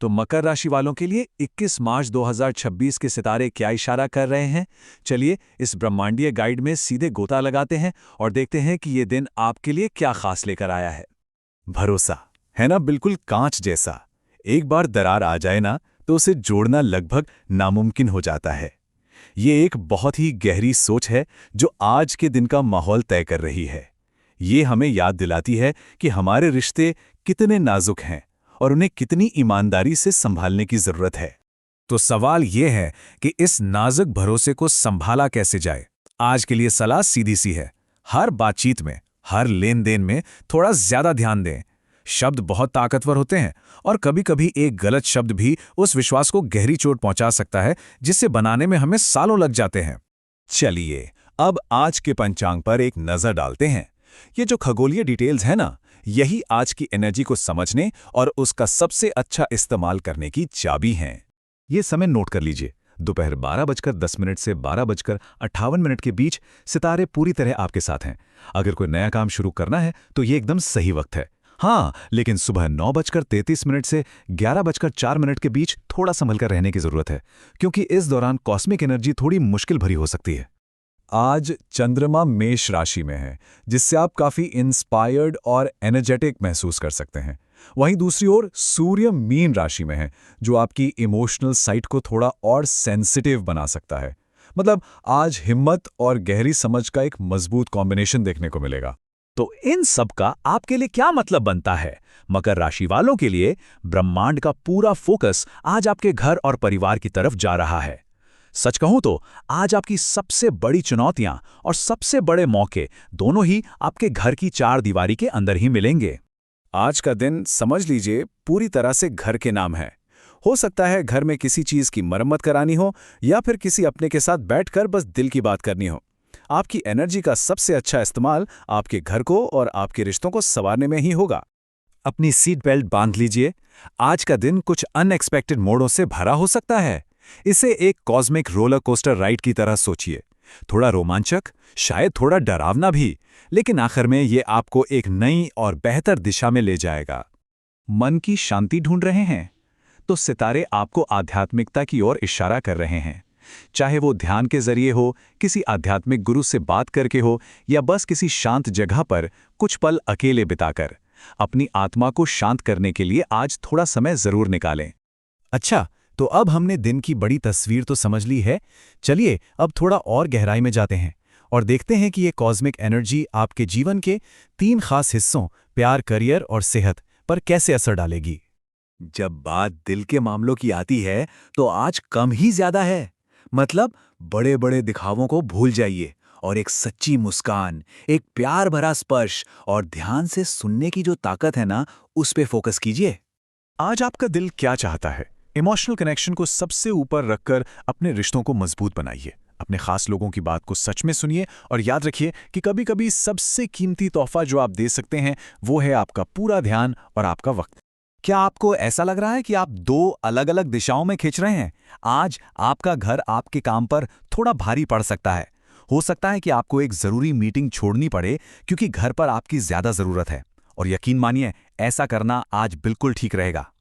तो मकर राशि वालों के लिए 21 मार्च 2026 के सितारे क्या इशारा कर रहे हैं? चलिए इस ब्रह्मांडीय गाइड में सीधे गोता लगाते हैं और देखते हैं कि ये दिन आपके लिए क्या खास लेकर आया है। भरोसा है ना, बिल्कुल कांच जैसा। एक बार दरार आ जाए ना तो उसे जोड़ना लगभग नामुमकिन हो जाता है। ये एक बहुत ही गहरी सोच है जो आज के दिन का माहौल तय कर रही है। ये हमें याद दिलाती है कि हमारे रिश्ते कितने नाजुक हैं और उन्हें कितनी ईमानदारी से संभालने की जरूरत है। तो सवाल ये है कि इस नाजुक भरोसे को संभाला कैसे जाए। आज के लिए सलाह सीधी सी है, हर बातचीत में, हर लेन देन में थोड़ा ज्यादा ध्यान दें। शब्द बहुत ताकतवर होते हैं और कभी-कभी एक गलत शब्द भी उस विश्वास को गहरी चोट पहुंचा सकता है जिसे बनाने में हमें सालों लग जाते हैं। चलिए अब आज के पंचांग पर एक नजर डालते हैं। ये जो खगोलीय डिटेल्स है ना, यही आज की एनर्जी को समझने और उसका सबसे अच्छा इस्तेमाल करने की चाबी हैं। ये समय नोट कर लीजिए, दोपहर 12:10 से 12:58 के बीच सितारे पूरी तरह आपके साथ हैं। अगर कोई नया काम शुरू करना है तो ये एकदम सही वक्त है। हाँ, लेकिन सुबह 9:33 से 11:04 के बीच थोड़ा संभल कर रहने की जरूरत है, क्योंकि इस दौरान कॉस्मिक एनर्जी थोड़ी मुश्किल भरी हो सकती है। आज चंद्रमा मेष राशि में है, जिससे आप काफी इंस्पायर्ड और एनर्जेटिक महसूस कर सकते हैं। वहीं दूसरी ओर सूर्य मीन राशि में है, जो आपकी इमोशनल साइड को थोड़ा और सेंसिटिव बना सकता है। मतलब आज हिम्मत और गहरी समझ का एक मजबूत कॉम्बिनेशन देखने को मिलेगा। तो इन सब का आपके लिए क्या मतलब बनता है? मकर राशि वालों के लिए ब्रह्मांड का पूरा फोकस आज आपके घर और परिवार की तरफ जा रहा है। सच कहूं तो आज आपकी सबसे बड़ी चुनौतियां और सबसे बड़े मौके दोनों ही आपके घर की चार दीवारी के अंदर ही मिलेंगे। आज का दिन समझ लीजिए पूरी तरह से घर के नाम है। हो सकता है घर में किसी चीज की मरम्मत करानी हो या फिर किसी अपने के साथ बैठकर बस दिल की बात करनी हो। आपकी एनर्जी का सबसे अच्छा इस्तेमाल आपके घर को और आपके रिश्तों को संवारने में ही होगा। अपनी सीट बेल्ट बांध लीजिए। आज का दिन कुछ अनएक्सपेक्टेड मोड़ों से भरा हो सकता है। इसे एक कॉस्मिक रोलर कोस्टर राइड की तरह सोचिए। थोड़ा रोमांचक, शायद थोड़ा डरावना भी, लेकिन आखिर में ये आपको एक नई और बेहतर दिशा में ले जाएगा। मन की शांति ढूंढ रहे हैं तो सितारे आपको आध्यात्मिकता की ओर इशारा कर रहे हैं। चाहे वो ध्यान के जरिए हो, किसी आध्यात्मिक गुरु से बात करके हो, या बस किसी शांत जगह पर कुछ पल अकेले बिताकर अपनी आत्मा को शांत करने के लिए आज थोड़ा समय जरूर निकालें। अच्छा, तो अब हमने दिन की बड़ी तस्वीर तो समझ ली है। चलिए अब थोड़ा और गहराई में जाते हैं और देखते हैं कि ये कॉस्मिक एनर्जी आपके जीवन के 3 खास हिस्सों प्यार, करियर और सेहत पर कैसे असर डालेगी। जब बात दिल के मामलों की आती है तो आज कम ही ज्यादा है। मतलब बड़े बड़े दिखावों को भूल जाइए और एक सच्ची मुस्कान, एक प्यार भरा स्पर्श और ध्यान से सुनने की जो ताकत है ना, उस पे फोकस कीजिए। आज आपका दिल क्या चाहता है? इमोशनल कनेक्शन को सबसे ऊपर रखकर अपने रिश्तों को मजबूत बनाइए। अपने खास लोगों की बात को सच में सुनिए और याद रखिए कि कभी-कभी सबसे कीमती तोहफा जो आप दे सकते हैं वो है आपका पूरा ध्यान और आपका वक्त। क्या आपको ऐसा लग रहा है कि आप 2 अलग-अलग दिशाओं में खींच रहे हैं? आज आपका घर आपके काम पर थोड़ा भारी पड़ सकता है। हो सकता है कि आपको एक जरूरी मीटिंग छोड़नी पड़े क्योंकि घर पर आपकी ज्यादा जरूरत है। और यकीन मानिए, ऐसा करना आज बिल्कुल ठीक रहेगा।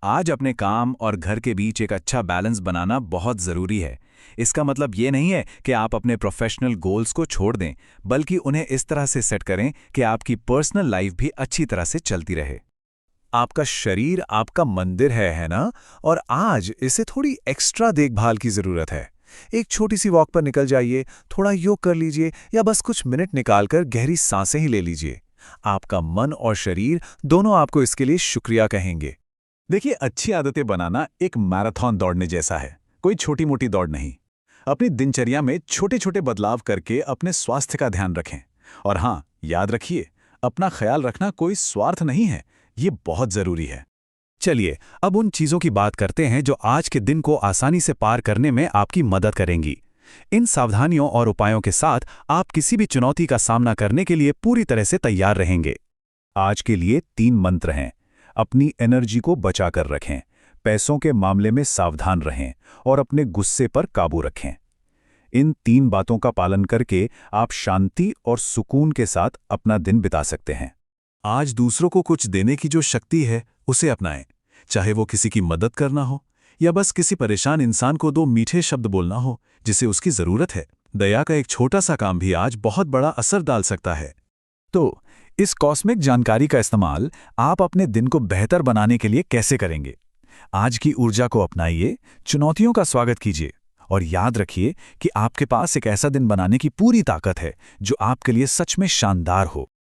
आज अपने काम और घर के बीच एक अच्छा बैलेंस बनाना बहुत ज़रूरी है। इसका मतलब ये नहीं है कि आप अपने प्रोफेशनल गोल्स को छोड़ दें, बल्कि उन्हें इस तरह से सेट करें कि आपकी पर्सनल लाइफ भी अच्छी तरह से चलती रहे। आपका शरीर आपका मंदिर है ना? और आज इसे थोड़ी एक्स्ट्रा देखभाल की ज़रूरत है। एक छोटी सी वॉक पर निकल जाइए, थोड़ा योग कर लीजिए या बस कुछ मिनट निकालकर गहरी सांसें ही ले लीजिए। आपका मन और शरीर दोनों आपको इसके लिए शुक्रिया कहेंगे। देखिए, अच्छी आदतें बनाना एक मैराथन दौड़ने जैसा है, कोई छोटी मोटी दौड़ नहीं। अपनी दिनचर्या में छोटे छोटे बदलाव करके अपने स्वास्थ्य का ध्यान रखें। और हाँ, याद रखिए, अपना ख्याल रखना कोई स्वार्थ नहीं है, ये बहुत जरूरी है। चलिए अब उन चीजों की बात करते हैं जो आज के दिन को आसानी से पार करने में आपकी मदद करेंगी। इन सावधानियों और उपायों के साथ आप किसी भी चुनौती का सामना करने के लिए पूरी तरह से तैयार रहेंगे। आज के लिए 3 मंत्र हैं। अपनी एनर्जी को बचाकर रखें, पैसों के मामले में सावधान रहें और अपने गुस्से पर काबू रखें। इन 3 बातों का पालन करके आप शांति और सुकून के साथ अपना दिन बिता सकते हैं। आज दूसरों को कुछ देने की जो शक्ति है, उसे अपनाएं। चाहे वो किसी की मदद करना हो या बस किसी परेशान इंसान को 2 मीठे शब्द बोलना हो जिसे उसकी जरूरत है। दया का एक छोटा सा काम भी आज बहुत बड़ा असर डाल सकता है। तो इस कॉस्मिक जानकारी का इस्तेमाल आप अपने दिन को बेहतर बनाने के लिए कैसे करेंगे? आज की ऊर्जा को अपनाइए, चुनौतियों का स्वागत कीजिए और याद रखिए कि आपके पास एक ऐसा दिन बनाने की पूरी ताकत है जो आपके लिए सच में शानदार हो।